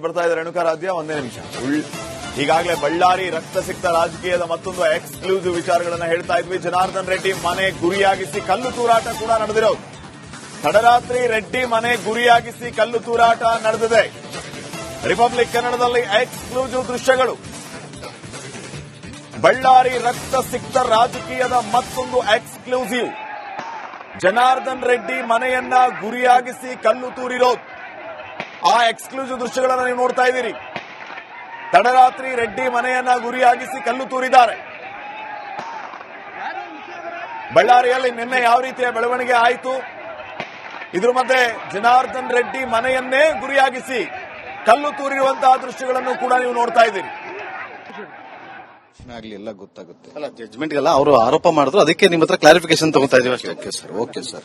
Update ಬರ್ತಾ ಇದೆ. ರೇಣುಕಾರಾಧ್ಯ, ಒಂದೇ ನಿಮಿಷ. ಈಗಾಗಲೇ ಬಳ್ಳಾರಿ ರಕ್ತಸಿಕ್ತ ರಾಜಕೀಯದ ಮತ್ತೊಂದು ಎಕ್ಸ್ಕ್ಲೂಸಿವ್ ವಿಚಾರಗಳನ್ನ ಹೇಳ್ತಾ ಇದ್ವಿ. ಜನಾರ್ದನ್ ರೆಡ್ಡಿ ಮನೆ ಗುರಿಯಾಗಿಸಿ ಕಲ್ಲು ತೂರಾಟ ಕೂಡ ನಡೆದಿರೋದು. ತಡರಾತ್ರಿ ರೆಡ್ಡಿ ಮನೆ ಗುರಿಯಾಗಿಸಿ ಕಲ್ಲು ತೂರಾಟ ನಡೆದಿದೆ. ರಿಪಬ್ಲಿಕ್ ಕನ್ನಡದಲ್ಲಿ ಎಕ್ಸ್ಕ್ಲೂಸಿವ್ ದೃಶ್ಯಗಳು. ಬಳ್ಳಾರಿ ರಕ್ತಸಿಕ್ತ ರಾಜಕೀಯದ ಮತ್ತೊಂದು ಎಕ್ಸ್ಕ್ಲೂಸಿವ್. ಜನಾರ್ದನ್ ರೆಡ್ಡಿ ಮನೆಯನ್ನ ಗುರಿಯಾಗಿಸಿ ಕಲ್ಲು ತೂರಿರೋದು. ಆ ಎಕ್ಸ್ಕ್ಲೂಸಿವ್ ದೃಶ್ಯಗಳನ್ನು ನೀವು ನೋಡ್ತಾ ಇದ್ದೀರಿ. ತಡರಾತ್ರಿ ರೆಡ್ಡಿ ಮನೆಯನ್ನ ಗುರಿಯಾಗಿಸಿ ಕಲ್ಲು ತೂರಿದ್ದಾರೆ. ಬಳ್ಳಾರಿಯಲ್ಲಿ ನಿನ್ನೆ ಯಾವ ರೀತಿಯ ಬೆಳವಣಿಗೆ ಆಯಿತು, ಇದ್ರ ಮಧ್ಯೆ ಜನಾರ್ದನ್ ರೆಡ್ಡಿ ಮನೆಯನ್ನೇ ಗುರಿಯಾಗಿಸಿ ಕಲ್ಲು ತೂರಿರುವಂತಹ ದೃಶ್ಯಗಳನ್ನು ಕೂಡ ನೀವು ನೋಡ್ತಾ ಇದ್ದೀರಿ. ಆಗ್ಲಿ ಎಲ್ಲ ಗೊತ್ತಾಗುತ್ತೆ. ಅಲ್ಲ, ಜಡ್ಜ್ಮೆಂಟ್ ಗೆಲ್ಲ ಅವರು ಆರೋಪ ಮಾಡಿದ್ರು, ಅದಕ್ಕೆ ನಿಮ್ಮ ಹತ್ರ ಕ್ಲಾರಿಫಿಕೇಶನ್ ತಗೋತಾ ಇದೀವಿ ಅಷ್ಟೇ. Okay sir.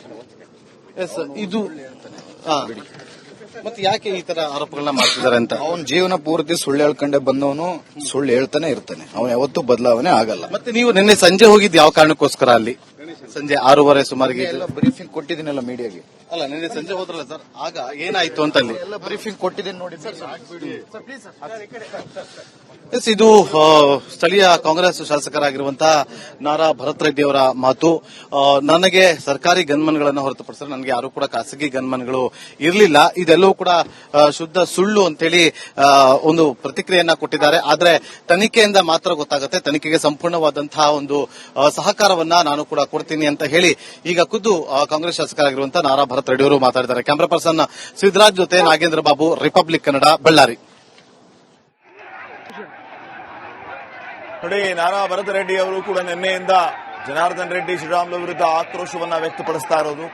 ಇದು ಮತ್ತೆ ಯಾಕೆ ಈ ತರ ಆರೋಪಗಳನ್ನ ಮಾಡ್ತಿದ್ದಾರೆ ಅಂತ. ಅವನ್ ಜೀವನ ಪೂರ್ತಿ ಸುಳ್ಳು ಹೇಳ್ಕೊಂಡೆ ಬಂದವನು ಸುಳ್ಳು ಹೇಳ್ತಾನೆ ಇರ್ತಾನೆ. ಅವನು ಯಾವತ್ತೂ ಬದಲಾವಣೆ ಆಗಲ್ಲ. ಮತ್ತೆ ನೀವು ನಿನ್ನೆ ಸಂಜೆ ಹೋಗಿದ್ದು ಯಾವ ಕಾರಣಕ್ಕೋಸ್ಕರ? ಅಲ್ಲಿ ಸಂಜೆ 6:30 ಸುಮಾರಿಗೆ ಬ್ರೀಫಿಂಗ್ ಕೊಟ್ಟಿದ್ದೀನಲ್ಲ ಮೀಡಿಯಾಗೆ. ಅಲ್ಲ, ನಿನ್ನೆ ಸಂಜೆ ಹೋದ್ರಲ್ಲ ಸರ್, ಆಗ ಏನಾಯ್ತು ಅಂತ ಅಲ್ಲಿ ಎಲ್ಲ ಬ್ರೀಫಿಂಗ್ ಕೊಟ್ಟಿದ್ದೀನಿ ನೋಡಿ. ಇದು ಸ್ಥಳೀಯ ಕಾಂಗ್ರೆಸ್ ಶಾಸಕರಾಗಿರುವಂತಹ ನಾರಾ ಭರತ್ ರೆಡ್ಡಿ ಅವರ ಮಾತು. ನನಗೆ ಸರ್ಕಾರಿ ಗನ್ಮನ್ಗಳನ್ನು ಹೊರತುಪಡಿಸಿದ್ರೆ ನನಗೆ ಯಾರು ಕೂಡ ಖಾಸಗಿ ಗನ್ಮನ್ಗಳು ಇರಲಿಲ್ಲ, ಇದೆಲ್ಲವೂ ಕೂಡ ಶುದ್ಧ ಸುಳ್ಳು ಅಂತೇಳಿ ಒಂದು ಪ್ರತಿಕ್ರಿಯೆಯನ್ನ ಕೊಟ್ಟಿದ್ದಾರೆ. ಆದ್ರೆ ತನಿಖೆಯಿಂದ ಮಾತ್ರ ಗೊತ್ತಾಗುತ್ತೆ. ತನಿಖೆಗೆ ಸಂಪೂರ್ಣವಾದಂತಹ ಒಂದು ಸಹಕಾರವನ್ನ ನಾನು ಕೂಡ ಕೊಡ್ತೀನಿ ಅಂತ ಹೇಳಿ ಈಗ ಖುದ್ದು ಕಾಂಗ್ರೆಸ್ ಶಾಸಕರಾಗಿರುವಂತಹ ನಾರಾ ಭರತ್ ರೆಡ್ಡಿ ಅವರು ಮಾತಾಡಿದ್ದಾರೆ. ಕ್ಯಾಮರಾ ಪರ್ಸನ್ ಸಿದ್ದರಾಜ್ ಜೊತೆ ನಾಗೇಂದ್ರ ಬಾಬು, ರಿಪಬ್ಲಿಕ್ ಕನ್ನಡ, ಬಳ್ಳಾರಿ. ನೋಡಿ, ನಾರಾ ಭರತ್ ರೆಡ್ಡಿ ಅವರು ಕೂಡ ನಿನ್ನೆಯಿಂದ ಜನಾರ್ದನ್ ರೆಡ್ಡಿ ಶ್ರೀರಾಮುಲು ವಿರುದ್ಧ ಆಕ್ರೋಶವನ್ನ ವ್ಯಕ್ತಪಡಿಸ್ತಾ ಇರೋದು.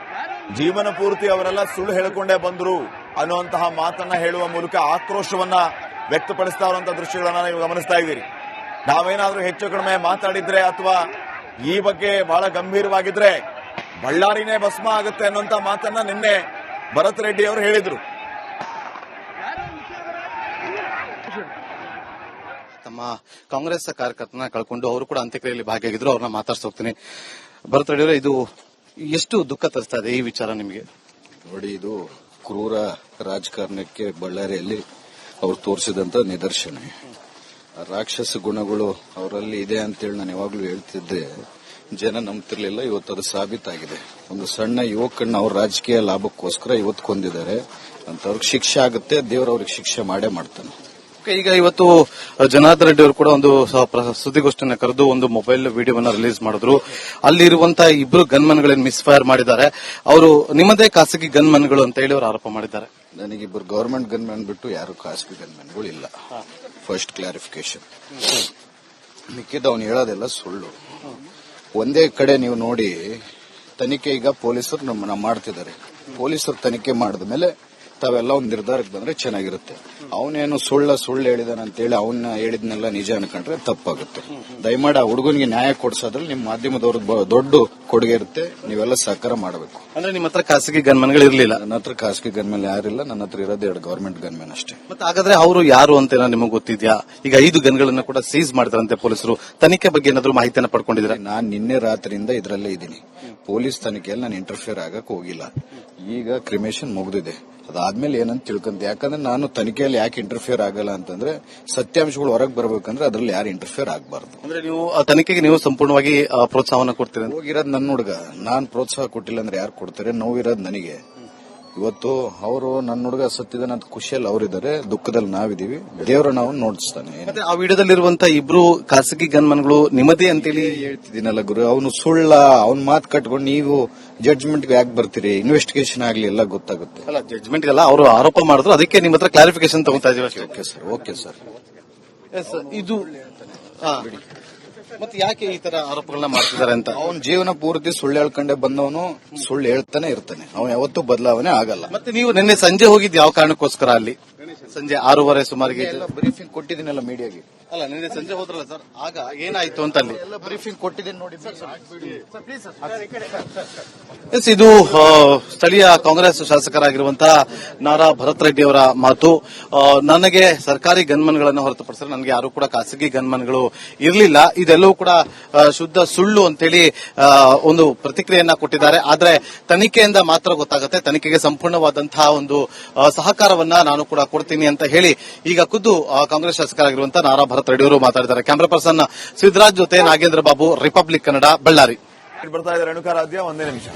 ಜೀವನ ಪೂರ್ತಿ ಅವರೆಲ್ಲ ಸುಳ್ಳು ಹೇಳಿಕೊಂಡೇ ಬಂದ್ರು ಅನ್ನುವಂತಹ ಮಾತನ್ನ ಹೇಳುವ ಮೂಲಕ ಆಕ್ರೋಶವನ್ನ ವ್ಯಕ್ತಪಡಿಸ್ತಾ ಇರುವಂತಹ ದೃಶ್ಯಗಳನ್ನ ನೀವು ಗಮನಿಸ್ತಾ ಇದ್ದೀರಿ. ನಾವೇನಾದ್ರೂ ಹೆಚ್ಚು ಕಡಿಮೆ ಮಾತಾಡಿದ್ರೆ ಅಥವಾ ಈ ಬಗ್ಗೆ ಬಹಳ ಗಂಭೀರವಾಗಿದ್ರೆ ಬಳ್ಳಾರಿನೇ ಭಸ್ಮ ಆಗುತ್ತೆ ಅನ್ನುವಂತ ಮಾತನ್ನ ನಿನ್ನೆ ಭರತ್ ರೆಡ್ಡಿ ಅವರು ಹೇಳಿದ್ರು. ತಮ್ಮ ಕಾಂಗ್ರೆಸ್ ಕಾರ್ಯಕರ್ತನ ಕಳ್ಕೊಂಡು ಅವರು ಕೂಡ ಅಂತ್ಯಕ್ರಿಯೆಯಲ್ಲಿ ಭಾಗಿಯಾಗಿದ್ರು. ಅವ್ರನ್ನ ಮಾತಾಡ್ಸ ಹೋಗ್ತೀನಿ. ಭರತ್ ರೆಡ್ಡಿ ಅವರೇ, ಇದು ಎಷ್ಟು ದುಃಖ ತರಿಸ್ತಾ ಇದೆ ಈ ವಿಚಾರ ನಿಮಗೆ? ನೋಡಿ, ಇದು ಕ್ರೂರ ರಾಜಕಾರಣಕ್ಕೆ ಬಳ್ಳಾರಿಯಲ್ಲಿ ಅವ್ರು ತೋರಿಸಿದಂತ ನಿದರ್ಶನ. ರಾಕ್ಷಸ ಗುಣಗಳು ಅವರಲ್ಲಿ ಇದೆ ಅಂತೇಳಿ ನಾನು ಯಾವಾಗ್ಲೂ ಹೇಳ್ತಿದ್ದೆ. ಜನ ನಂಬ್ತಿರ್ಲಿಲ್ಲ. ಇವತ್ತು ಅದು ಸಾಬೀತಾಗಿದೆ. ಒಂದು ಸಣ್ಣ ಯುವಕನ್ನ ಅವ್ರ ರಾಜಕೀಯ ಲಾಭಕ್ಕೋಸ್ಕರ ಇವತ್ತು ಕೊಂದಿದ್ದಾರೆ ಅಂತವ್ರಿಗೆ ಶಿಕ್ಷೆ ಆಗುತ್ತೆ. ದೇವರವ್ರಿಗೆ ಶಿಕ್ಷೆ ಮಾಡೇ ಮಾಡ್ತಾನೆ. ಈಗ ಇವತ್ತು ಜನಾರ್ದನ್ ರೆಡ್ಡಿ ಅವರು ಕೂಡ ಒಂದು ಸುದ್ದಿಗೋಷ್ಠಿಯನ್ನು ಕರೆದು ಒಂದು ಮೊಬೈಲ್ ವಿಡಿಯೋವನ್ನ ರಿಲೀಸ್ ಮಾಡಿದ್ರು. ಅಲ್ಲಿರುವಂತಹ ಇಬ್ರು ಗನ್ಮನ್ಗಳನ್ನು ಮಿಸ್ಫೈರ್ ಮಾಡಿದ್ದಾರೆ. ಅವರು ನಿಮ್ಮದೇ ಖಾಸಗಿ ಗನ್ಮನ್ಗಳು ಅಂತ ಹೇಳಿ ಅವರು ಆರೋಪ ಮಾಡಿದ್ದಾರೆ. ನನಗಿಬ್ಬರು ಗವರ್ಮೆಂಟ್ ಗನ್ಮನ್ ಬಿಟ್ಟು ಯಾರು ಖಾಸಗಿ ಗನ್ಮನ್ಗಳು ಇಲ್ಲ. First clarification. ಮಿಕ್ಕಿದ ಅವನು ಹೇಳೋದೆಲ್ಲ ಸುಳ್ಳು. ಒಂದೇ ಕಡೆ ನೀವು ನೋಡಿ, ತನಿಖೆ ಈಗ ಪೊಲೀಸರು ನಮ್ಮನ್ನ ಮಾಡ್ತಿದ್ದಾರೆ. ಪೊಲೀಸರು ತನಿಖೆ ಮಾಡಿದ ಮೇಲೆ ತಾವೆಲ್ಲ ಒಂದು ನಿರ್ಧಾರಕ್ಕೆ ಬಂದ್ರೆ ಚೆನ್ನಾಗಿರುತ್ತೆ. ಅವನೇನು ಸುಳ್ಳು ಹೇಳಿದಾನಂತೇಳಿ ಅವನ್ನ ಹೇಳಿದ್ನೆಲ್ಲ ನಿಜ ಅನ್ಕೊಂಡ್ರೆ ತಪ್ಪಾಗುತ್ತೆ. ದಯಮಾಡಿ ಆ ಹುಡುಗನಿಗೆ ನ್ಯಾಯ ಕೊಡಿಸೋದ್ರಲ್ಲಿ ನಿಮ್ಮ ಮಾಧ್ಯಮದವ್ರದ್ದು ದೊಡ್ಡ ಕೊಡುಗೆ ಇರುತ್ತೆ. ನೀವೆಲ್ಲ ಸಹಕಾರ ಮಾಡಬೇಕು. ಅಂದ್ರೆ ನಿಮ್ಮ ಹತ್ರ ಖಾಸಗಿ ಗನ್ಮನ್ಗಳು ಇರಲಿಲ್ಲ? ನನ್ನ ಹತ್ರ ಖಾಸಗಿ ಗನ್ಮನ್ ಯಾರಿಲ್ಲ. ನನ್ನ ಹತ್ರ ಇರೋದು 2 ಗವರ್ಮೆಂಟ್ ಗನ್ಮನ್ ಅಷ್ಟೇ. ಮತ್ತೆ ಹಾಗಾದ್ರೆ ಅವರು ಯಾರು ಅಂತ ನಿಮಗೆ ಗೊತ್ತಿದ್ಯಾ? ಈಗ 5 ಗನ್ಗಳನ್ನ ಕೂಡ ಸೀಸ್ ಮಾಡಿದ್ರಂತೆ ಪೊಲೀಸರು. ತನಿಖೆ ಬಗ್ಗೆ ಏನಾದ್ರು ಮಾಹಿತಿಯನ್ನು ಪಡ್ಕೊಂಡಿದ್ರೆ? ನಾನು ನಿನ್ನೆ ರಾತ್ರಿಯಿಂದ ಇದರಲ್ಲೇ ಇದ್ದೀನಿ. ಪೊಲೀಸ್ ತನಿಖೆಯಲ್ಲಿ ನಾನು ಇಂಟರ್ಫಿಯರ್ ಆಗಕ್ ಹೋಗಿಲ್ಲ. ಈಗ ಕ್ರಿಮೇಷನ್ ಮುಗಿದಿದೆ. ಅದಾದ್ಮೇಲೆ ಏನಂತ ತಿಳ್ಕೊಂತ. ಯಾಕಂದ್ರೆ ನಾನು ತನಿಖೆಯಲ್ಲಿ ಯಾಕೆ ಇಂಟರ್ಫಿಯರ್ ಆಗಲ್ಲ ಅಂತಂದ್ರೆ ಸತ್ಯಾಂಶಗಳು ಹೊರಗೆ ಬರಬೇಕಂದ್ರೆ ಅದರಲ್ಲಿ ಯಾರು ಇಂಟರ್ಫಿಯರ್ ಆಗಬಾರ್ದು. ಅಂದ್ರೆ ನೀವು ತನಿಖೆಗೆ ನೀವು ಸಂಪೂರ್ಣವಾಗಿ ಪ್ರೋತ್ಸಾಹವನ್ನು ಕೊಡ್ತೀರಿ? ಹೋಗಿರೋದು ನನ್ನ ಹುಡುಗ. ನಾನು ಪ್ರೋತ್ಸಾಹ ಕೊಟ್ಟಿಲ್ಲ ಅಂದ್ರೆ ಯಾರು ಕೊಡ್ತಾರೆ? ನೋವಿರೋದು ನನಗೆ. ಇವತ್ತು ಅವರು ನನ್ನ ಹುಡುಗ ಸತ್ತಿದ್ದಾನೆ ಅಂತ ಖುಷಿಯಲ್ಲಿ ಅವರಿದ್ದಾರೆ, ದುಃಖದಲ್ಲಿ ನಾವಿದೀವಿ. ದೇವರ ನಾವು ನೋಡಿಸ್ತಾನೆ. ಮತ್ತೆ ಆ ವಿಡಿಯೋದಲ್ಲಿರುವಂತಹ ಇಬ್ರು ಖಾಸಗಿ ಗನ್ಮನ್ಗಳು ನಿಮ್ಮದೇ ಅಂತೇಳಿ ಹೇಳ್ತಿದ್ದೀನಲ್ಲ ಗುರು. ಅವನು ಸುಳ್ಳ, ಅವನ್ ಮಾತು ಕಟ್ಕೊಂಡು ನೀವು ಜಡ್ಜ್ಮೆಂಟ್ ಯಾಕೆ ಬರ್ತೀರಿ? ಇನ್ವೆಸ್ಟಿಗೇಷನ್ ಆಗ್ಲಿ, ಎಲ್ಲ ಗೊತ್ತಾಗುತ್ತೆ. ಅಲ್ಲ, ಜಡ್ಜ್ಮೆಂಟ್ ಗೆಲ್ಲ ಅವರು ಆರೋಪ ಮಾಡಿದ್ರು, ಅದಕ್ಕೆ ನಿಮ್ಮ ಹತ್ರ ಕ್ಲಾರಿಫಿಕೇಶನ್ ತಗೋತಾ ಇದೀವಿ ಅಷ್ಟೇ. Okay sir. ಇದು ಮತ್ತೆ ಯಾಕೆ ಈ ತರ ಆರೋಪಗಳನ್ನ ಮಾಡ್ತಿದ್ದಾರೆ ಅಂತ. ಅವನ್ ಜೀವನ ಪೂರ್ತಿ ಸುಳ್ಳು ಹೇಳ್ಕೊಂಡೆ ಬಂದವನು ಸುಳ್ಳು ಹೇಳ್ತಾನೆ ಇರ್ತಾನೆ. ಅವನು ಯಾವತ್ತೂ ಬದಲಾವಣೆ ಆಗಲ್ಲ. ಮತ್ತೆ ನೀವು ನಿನ್ನೆ ಸಂಜೆ ಹೋಗಿದ್ದು ಯಾವ ಕಾರಣಕ್ಕೋಸ್ಕರ? ಅಲ್ಲಿ ಸಂಜೆ 6:30 ಸುಮಾರಿಗೆ ಎಲ್ಲ ಬ್ರೀಫಿಂಗ್ ಕೊಟ್ಟಿದ್ದೀನಲ್ಲ ಮೀಡಿಯಾಗೆ. ಅಲ್ಲ ನಿನ್ನೆ ಸಂಜೆ ಹೋದ್ರಲ್ಲ ಸರ್, ಆಗ ಏನಾಯ್ತು ಅಂತ ಅಲ್ಲಿ ಎಲ್ಲ ಬ್ರೀಫಿಂಗ್ ಕೊಟ್ಟಿದ್ದೀನಿ ನೋಡಿ. ಎಸ್, ಇದು ಸ್ಥಳೀಯ ಕಾಂಗ್ರೆಸ್ ಶಾಸಕರಾಗಿರುವಂತಹ ನಾರಾ ಭರತ್ ರೆಡ್ಡಿ ಅವರ ಮಾತು. ನನಗೆ ಸರ್ಕಾರಿ ಗನ್ಮನ್ಗಳನ್ನು ಹೊರತುಪಡಿಸಿದ್ರೆ ನನಗೆ ಯಾರು ಕೂಡ ಖಾಸಗಿ ಗನ್ಮನ್ಗಳು ಇರಲಿಲ್ಲ, ಇದೆಲ್ಲವೂ ಕೂಡ ಶುದ್ಧ ಸುಳ್ಳು ಅಂತೇಳಿ ಒಂದು ಪ್ರತಿಕ್ರಿಯೆಯನ್ನ ಕೊಟ್ಟಿದ್ದಾರೆ. ಆದ್ರೆ ತನಿಖೆಯಿಂದ ಮಾತ್ರ ಗೊತ್ತಾಗುತ್ತೆ, ತನಿಖೆಗೆ ಸಂಪೂರ್ಣವಾದಂತಹ ಒಂದು ಸಹಕಾರವನ್ನ ನಾನು ಕೂಡ ಕೊಡ್ತೀನಿ ಅಂತ ಹೇಳಿ ಈಗ ಖುದ್ದು ಕಾಂಗ್ರೆಸ್ ಶಾಸಕರಾಗಿರುವಂತಹ ನಾರಾ ಭರತ್ ರೆಡ್ಡಿ ಅವರು ಮಾತಾಡಿದ್ದಾರೆ. ಕ್ಯಾಮರಾ ಪರ್ಸನ್ ಸಿದ್ದರಾಜ್ ಜೊತೆ ನಾಗೇಂದ್ರ ಬಾಬು, ರಿಪಬ್ಲಿಕ್ ಕನ್ನಡ, ಬಳ್ಳಾರಿ. ಬರ್ತಾ ಇದ್ದಾರೆ ರೇಣುಕಾರಾಧ್ಯ, ಒಂದೇ ನಿಮಿಷ.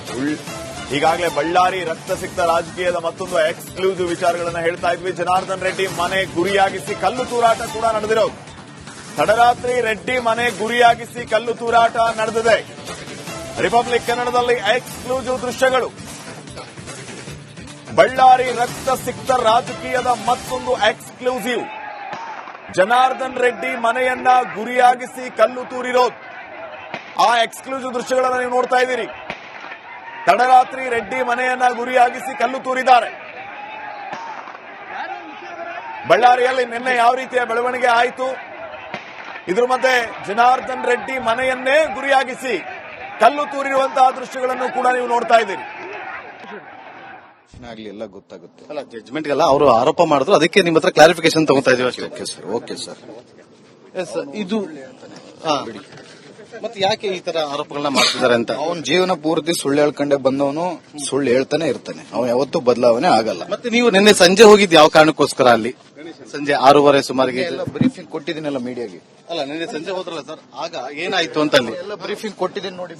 ಈಗಾಗಲೇ ಬಳ್ಳಾರಿ ರಕ್ತಸಿಕ್ತ ರಾಜಕೀಯದ ಮತ್ತೊಂದು ಎಕ್ಸ್ಕ್ಲೂಸಿವ್ ವಿಚಾರಗಳನ್ನ ಹೇಳ್ತಾ ಇದ್ವಿ. ಜನಾರ್ದನ್ ರೆಡ್ಡಿ ಮನೆ ಗುರಿಯಾಗಿಸಿ ಕಲ್ಲು ತೂರಾಟ ಕೂಡ ನಡೆದಿರೋದು. ತಡರಾತ್ರಿ ರೆಡ್ಡಿ ಮನೆ ಗುರಿಯಾಗಿಸಿ ಕಲ್ಲು ತೂರಾಟ ನಡೆದಿದೆ. ರಿಪಬ್ಲಿಕ್ ಕನ್ನಡದಲ್ಲಿ ಎಕ್ಸ್ಕ್ಲೂಸಿವ್ ದೃಶ್ಯಗಳು. ಬಳ್ಳಾರಿ ರಕ್ತಸಿಕ್ತ ರಾಜಕೀಯದ ಮತ್ತೊಂದು ಎಕ್ಸ್ಕ್ಲೂಸಿವ್. ಜನಾರ್ದನ್ ರೆಡ್ಡಿ ಮನೆಯನ್ನ ಗುರಿಯಾಗಿಸಿ ಕಲ್ಲು ತೂರಿರೋದು. ಆ ಎಕ್ಸ್ಕ್ಲೂಸಿವ್ ದೃಶ್ಯಗಳನ್ನು ನೀವು ನೋಡ್ತಾ ಇದ್ದೀರಿ. ತಡರಾತ್ರಿ ರೆಡ್ಡಿ ಮನೆಯನ್ನ ಗುರಿಯಾಗಿಸಿ ಕಲ್ಲು ತೂರಿದ್ದಾರೆ. ಬಳ್ಳಾರಿಯಲ್ಲಿ ನಿನ್ನೆ ಯಾವ ರೀತಿಯ ಬೆಳವಣಿಗೆ ಆಯಿತು, ಇದ್ರ ಮಧ್ಯೆ ಜನಾರ್ದನ್ ರೆಡ್ಡಿ ಮನೆಯನ್ನೇ ಗುರಿಯಾಗಿಸಿ ಕಲ್ಲು ತೂರಿರುವಂತಹ ದೃಶ್ಯಗಳನ್ನು ಕೂಡ ನೀವು ನೋಡ್ತಾ ಇದ್ದೀರಿ. ಆಗ್ಲಿ ಎಲ್ಲ ಗೊತ್ತಾಗುತ್ತೆ. ಅಲ್ಲ, ಜಡ್ಜ್ಮೆಂಟ್ಗೆಲ್ಲ ಅವರು ಆರೋಪ ಮಾಡಿದ್ರು, ಅದಕ್ಕೆ ನಿಮ್ಮ ಹತ್ರ ಕ್ಲಾರಿಫಿಕೇಶನ್ ತಗೋತಾ ಇದೀವಿ ಅಷ್ಟೇ. Okay sir. ಎಸ್, ಇದು ಮತ್ತೆ ಯಾಕೆ ಈ ತರ ಆರೋಪಗಳನ್ನ ಮಾಡ್ತಿದ್ದಾರೆ ಅಂತ. ಅವನ್ ಜೀವನ ಪೂರ್ತಿ ಸುಳ್ಳು ಹೇಳ್ಕೊಂಡೆ ಬಂದವನು ಸುಳ್ಳು ಹೇಳ್ತಾನೆ ಇರ್ತಾನೆ, ಅವನು ಯಾವತ್ತೂ ಬದಲಾವಣೆ ಆಗಲ್ಲ. ಮತ್ತೆ ನೀವು ನಿನ್ನೆ ಸಂಜೆ ಹೋಗಿದ್ದು ಯಾವ ಕಾರಣಕ್ಕೋಸ್ಕರ ಅಲ್ಲಿ? ಸಂಜೆ 6:30 ಸುಮಾರಿಗೆ ಎಲ್ಲ ಬ್ರೀಫಿಂಗ್ ಕೊಟ್ಟಿದ್ದೀನಲ್ಲ ಮೀಡಿಯಾಗೆ. ಅಲ್ಲ ನಿನ್ನೆ ಸಂಜೆ ಹೋದ್ರಲ್ಲ ಸರ್, ಆಗ ಏನಾಯ್ತು ಅಂತ ಅಲ್ಲಿ ಎಲ್ಲ ಬ್ರೀಫಿಂಗ್ ಕೊಟ್ಟಿದ್ದೀನಿ ನೋಡಿ.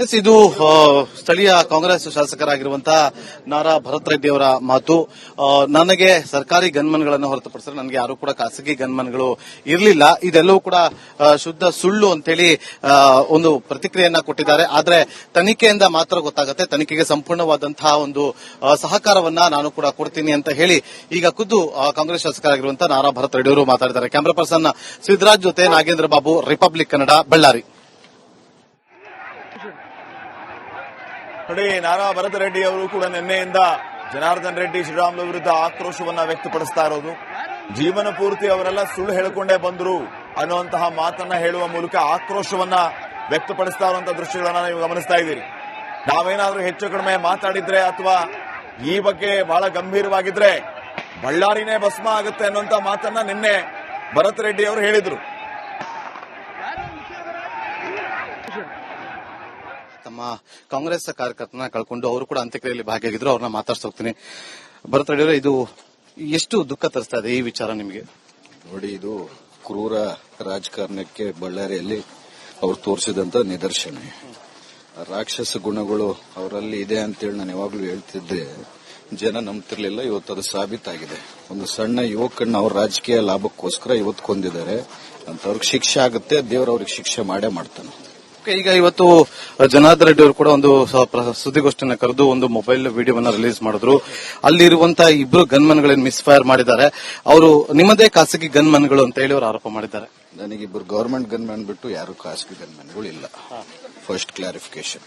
ಎಸ್, ಇದು ಸ್ಥಳೀಯ ಕಾಂಗ್ರೆಸ್ ಶಾಸಕರಾಗಿರುವಂತಹ ನಾರಾ ಭರತ್ ರೆಡ್ಡಿ ಅವರ ಮಾತು. ನನಗೆ ಸರ್ಕಾರಿ ಗನ್ಮನ್ಗಳನ್ನು ಹೊರತುಪಡಿಸಿದ್ರೆ ನನಗೆ ಯಾರು ಕೂಡ ಖಾಸಗಿ ಗನ್ಮನ್ಗಳು ಇರಲಿಲ್ಲ, ಇದೆಲ್ಲವೂ ಕೂಡ ಶುದ್ಧ ಸುಳ್ಳು ಅಂತೇಳಿ ಒಂದು ಪ್ರತಿಕ್ರಿಯೆಯನ್ನ ಕೊಟ್ಟಿದ್ದಾರೆ. ಆದ್ರೆ ತನಿಖೆಯಿಂದ ಮಾತ್ರ ಗೊತ್ತಾಗುತ್ತೆ, ತನಿಖೆಗೆ ಸಂಪೂರ್ಣವಾದಂತಹ ಒಂದು ಸಹಕಾರವನ್ನ ನಾನು ಕೂಡ ಕೊಡ್ತೀನಿ ಅಂತ ಹೇಳಿ ಈಗ ಖುದ್ದು ಕಾಂಗ್ರೆಸ್ ಶಾಸಕರಾಗಿರುವಂತಹ ನಾರಾ ಭರತ್ ರೆಡ್ಡಿ ಅವರು ಮಾತಾಡಿದ್ದಾರೆ. ಕ್ಯಾಮರಾ ಪರ್ಸನ್ ಸಿದ್ದರಾಜ್ ಜೊತೆ ನಾಗೇಂದ್ರ ಬಾಬು, ರಿಪಬ್ಲಿಕ್ ಕನ್ನಡ, ಬಳ್ಳಾರಿ. ನೋಡಿ, ನಾರಾ ಭರತ್ ರೆಡ್ಡಿ ಅವರು ಕೂಡ ನಿನ್ನೆಯಿಂದ ಜನಾರ್ದನ್ ರೆಡ್ಡಿ ಶ್ರೀರಾಮುಲು ವಿರುದ್ಧ ಆಕ್ರೋಶವನ್ನ ವ್ಯಕ್ತಪಡಿಸ್ತಾ ಇರೋದು. ಜೀವನ ಪೂರ್ತಿ ಅವರೆಲ್ಲ ಸುಳ್ಳು ಹೇಳಿಕೊಂಡೇ ಬಂದ್ರು ಅನ್ನುವಂತಹ ಮಾತನ್ನ ಹೇಳುವ ಮೂಲಕ ಆಕ್ರೋಶವನ್ನ ವ್ಯಕ್ತಪಡಿಸ್ತಾ ಇರುವಂತಹ ದೃಶ್ಯಗಳನ್ನ ನೀವು ಗಮನಿಸ್ತಾ ಇದ್ದೀರಿ. ನಾವೇನಾದ್ರೂ ಹೆಚ್ಚು ಕಡಿಮೆ ಮಾತಾಡಿದ್ರೆ ಅಥವಾ ಈ ಬಗ್ಗೆ ಬಹಳ ಗಂಭೀರವಾಗಿದ್ರೆ ಬಳ್ಳಾರಿನೇ ಭಸ್ಮ ಆಗುತ್ತೆ ಅನ್ನುವಂತ ಮಾತನ್ನ ನಿನ್ನೆ ಭರತ್ ರೆಡ್ಡಿ ಅವರು ಹೇಳಿದ್ರು. ತಮ್ಮ ಕಾಂಗ್ರೆಸ್ ಕಾರ್ಯಕರ್ತನ ಕಳ್ಕೊಂಡು ಅವರು ಕೂಡ ಅಂತ್ಯಕ್ರಿಯೆಯಲ್ಲಿ ಭಾಗಿಯಾಗಿದ್ರು, ಅವ್ರನ್ನ ಮಾತಾಡ್ತಾ ಹೋಗ್ತೀನಿ. ಭರತ್ ರೆಡ್ಡಿ ಅವರೇ, ಇದು ಎಷ್ಟು ದುಃಖ ತರಿಸ್ತಾ ಇದೆ ಈ ವಿಚಾರ ನಿಮಗೆ? ನೋಡಿ, ಇದು ಕ್ರೂರ ರಾಜಕಾರಣಕ್ಕೆ ಬಳ್ಳಾರಿಯಲ್ಲಿ ಅವ್ರು ತೋರಿಸಿದಂತ ನಿದರ್ಶನ. ರಾಕ್ಷಸ ಗುಣಗಳು ಅವರಲ್ಲಿ ಇದೆ ಅಂತೇಳಿ ನಾನು ಯಾವಾಗ್ಲೂ ಹೇಳ್ತಿದ್ದೆ, ಜನ ನಂಬ್ತಿರ್ಲಿಲ್ಲ. ಇವತ್ತು ಅದು ಸಾಬೀತಾಗಿದೆ. ಒಂದು ಸಣ್ಣ ಯುವಕನ್ನ ಅವ್ರ ರಾಜಕೀಯ ಲಾಭಕ್ಕೋಸ್ಕರ ಇವತ್ತು ಕೊಂದಿದ್ದಾರೆ ಅಂತ ಅವ್ರಿಗೆ ಶಿಕ್ಷೆ ಆಗುತ್ತೆ, ದೇವರು ಅವ್ರಿಗೆ ಶಿಕ್ಷೆ ಮಾಡೇ ಮಾಡ್ತಾನೆ. ಈಗ ಇವತ್ತು ಜನಾರ್ದನ್ ರೆಡ್ಡಿ ಅವರು ಕೂಡ ಒಂದು ಸುದ್ದಿಗೋಷ್ಠಿಯನ್ನು ಕರೆದು ಒಂದು ಮೊಬೈಲ್ ವಿಡಿಯೋವನ್ನ ರಿಲೀಸ್ ಮಾಡಿದ್ರು. ಅಲ್ಲಿರುವಂತಹ ಇಬ್ರು ಗನ್ಮನ್ಗಳೇನು ಮಿಸ್ಫೈರ್ ಮಾಡಿದ್ದಾರೆ, ಅವರು ನಿಮ್ಮದೇ ಖಾಸಗಿ ಗನ್ಮನ್ಗಳು ಅಂತ ಹೇಳಿ ಅವರು ಆರೋಪ ಮಾಡಿದ್ದಾರೆ. ನನಗಿಬ್ಬರು ಗವರ್ಮೆಂಟ್ ಗನ್ಮ್ಯಾನ್ ಬಿಟ್ಟು ಯಾರು ಖಾಸಗಿ ಗನ್ಮ್ಯಾನ್ಗಳು ಇಲ್ಲ. First clarification.